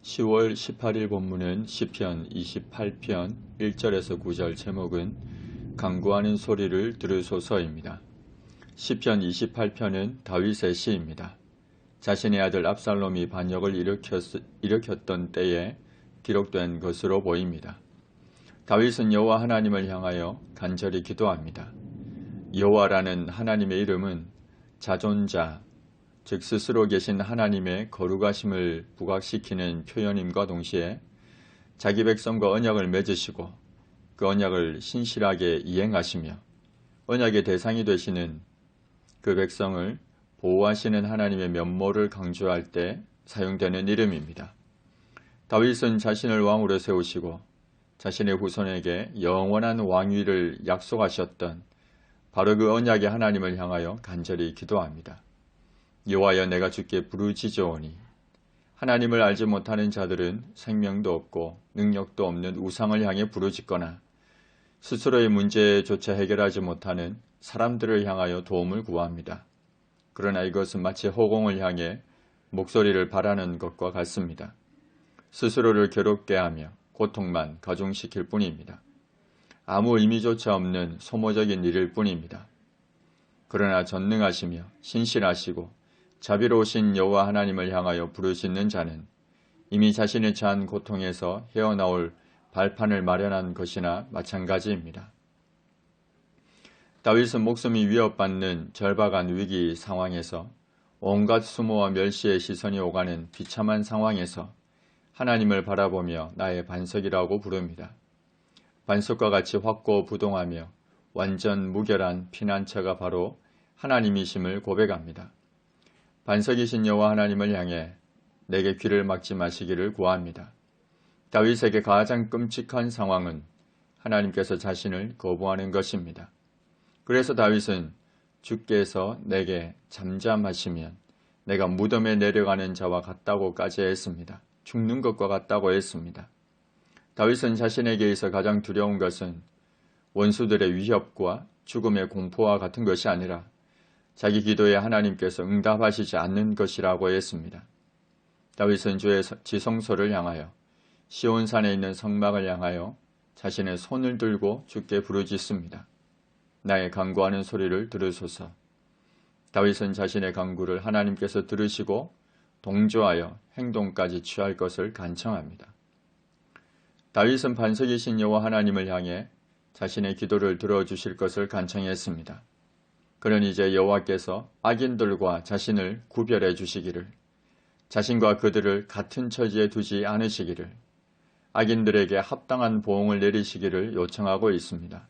10월 18일 본문은 시편 28편 1절에서 9절 제목은 간구하는 소리를 들으소서입니다. 시편 28편은 다윗의 시입니다. 자신의 아들 압살롬이 반역을 일으켰던 때에 기록된 것으로 보입니다. 다윗은 여호와 하나님을 향하여 간절히 기도합니다. 여호와라는 하나님의 이름은 자존자, 즉 스스로 계신 하나님의 거룩하심을 부각시키는 표현임과 동시에 자기 백성과 언약을 맺으시고 그 언약을 신실하게 이행하시며 언약의 대상이 되시는 그 백성을 보호하시는 하나님의 면모를 강조할 때 사용되는 이름입니다. 다윗은 자신을 왕으로 세우시고 자신의 후손에게 영원한 왕위를 약속하셨던 바로 그 언약의 하나님을 향하여 간절히 기도합니다. 여호와여, 내가 주께 부르짖으오니 하나님을 알지 못하는 자들은 생명도 없고 능력도 없는 우상을 향해 부르짖거나 스스로의 문제조차 해결하지 못하는 사람들을 향하여 도움을 구합니다. 그러나 이것은 마치 허공을 향해 목소리를 바라는 것과 같습니다. 스스로를 괴롭게 하며 고통만 가중시킬 뿐입니다. 아무 의미조차 없는 소모적인 일일 뿐입니다. 그러나 전능하시며 신실하시고 자비로우신 여호와 하나님을 향하여 부르짖는 자는 이미 자신의 처한 고통에서 헤어나올 발판을 마련한 것이나 마찬가지입니다. 다윗은 목숨이 위협받는 절박한 위기 상황에서 온갖 수모와 멸시의 시선이 오가는 비참한 상황에서 하나님을 바라보며 나의 반석이라고 부릅니다. 반석과 같이 확고부동하며 완전 무결한 피난처가 바로 하나님이심을 고백합니다. 반석이신 여호와 하나님을 향해 내게 귀를 막지 마시기를 구합니다. 다윗에게 가장 끔찍한 상황은 하나님께서 자신을 거부하는 것입니다. 그래서 다윗은 주께서 내게 잠잠하시면 내가 무덤에 내려가는 자와 같다고까지 했습니다. 죽는 것과 같다고 했습니다. 다윗은 자신에게 있어 가장 두려운 것은 원수들의 위협과 죽음의 공포와 같은 것이 아니라 자기 기도에 하나님께서 응답하시지 않는 것이라고 했습니다. 다윗은 주의 지성소를 향하여 시온산에 있는 성막을 향하여 자신의 손을 들고 주께 부르짖습니다. 나의 간구하는 소리를 들으소서. 다윗은 자신의 간구를 하나님께서 들으시고 동조하여 행동까지 취할 것을 간청합니다. 다윗은 반석이신 여호와 하나님을 향해 자신의 기도를 들어주실 것을 간청했습니다. 그는 이제 여호와께서 악인들과 자신을 구별해 주시기를, 자신과 그들을 같은 처지에 두지 않으시기를, 악인들에게 합당한 보응을 내리시기를 요청하고 있습니다.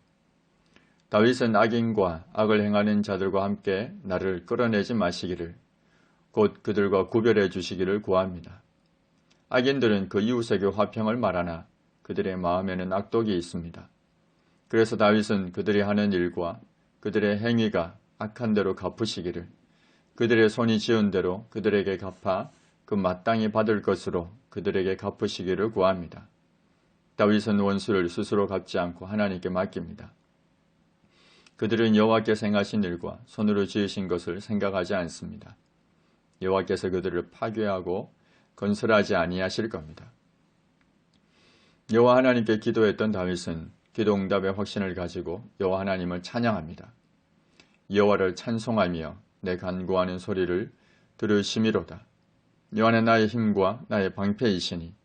다윗은 악인과 악을 행하는 자들과 함께 나를 끌어내지 마시기를, 곧 그들과 구별해 주시기를 구합니다. 악인들은 그 이웃에게 화평을 말하나 그들의 마음에는 악독이 있습니다. 그래서 다윗은 그들이 하는 일과 그들의 행위가 악한 대로 갚으시기를, 그들의 손이 지은 대로 그들에게 갚아 그 마땅히 받을 것으로 그들에게 갚으시기를 구합니다. 다윗은 원수를 스스로 갚지 않고 하나님께 맡깁니다. 그들은 여호와께서 행하신 일과 손으로 지으신 것을 생각하지 않습니다. 여호와께서 그들을 파괴하고 건설하지 아니하실 겁니다. 여호와 하나님께 기도했던 다윗은 기도 응답의 확신을 가지고 여호와 하나님을 찬양합니다. 여호와를 찬송하며 내 간구하는 소리를 들으심이로다. 여호와는 나의 힘과 나의 방패이시니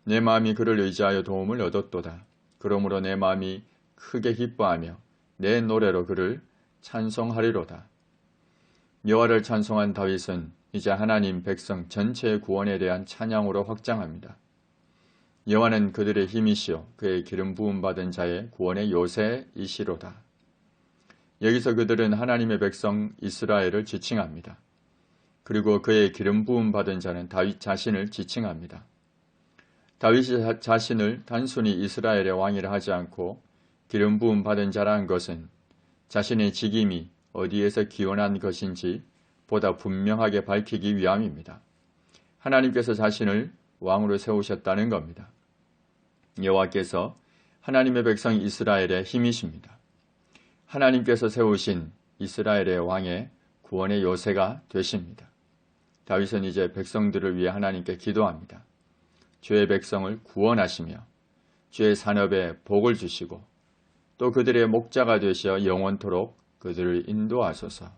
내 마음이 그를 의지하여 도움을 얻었도다. 그러므로 내 마음이 크게 기뻐하며 내 노래로 그를 찬송하리로다. 여호와를 찬송한 다윗은 이제 하나님 백성 전체의 구원에 대한 찬양으로 확장합니다. 여호와는 그들의 힘이시요 그의 기름 부음 받은 자의 구원의 요새이시로다. 여기서 그들은 하나님의 백성 이스라엘을 지칭합니다. 그리고 그의 기름 부음 받은 자는 다윗 자신을 지칭합니다. 다윗이 자신을 단순히 이스라엘의 왕이라 하지 않고 기름 부음 받은 자라는 것은 자신의 직임이 어디에서 기원한 것인지 보다 분명하게 밝히기 위함입니다. 하나님께서 자신을 왕으로 세우셨다는 겁니다. 여호와께서 하나님의 백성 이스라엘의 힘이십니다. 하나님께서 세우신 이스라엘의 왕의 구원의 요새가 되십니다. 다윗은 이제 백성들을 위해 하나님께 기도합니다. 주의 백성을 구원하시며 주의 산업에 복을 주시고 또 그들의 목자가 되시어 영원토록 그들을 인도하소서.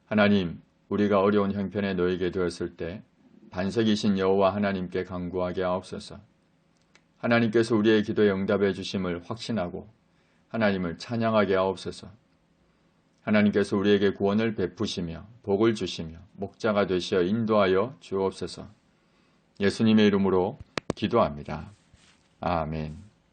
하나님, 우리가 어려운 형편에 놓이게 되었을 때 반석이신 여호와 하나님께 간구하게 하옵소서. 하나님께서 우리의 기도에 응답해 주심을 확신하고 하나님을 찬양하게 하옵소서. 하나님께서 우리에게 구원을 베푸시며 복을 주시며 목자가 되시어 인도하여 주옵소서. 예수님의 이름으로 기도합니다. 아멘.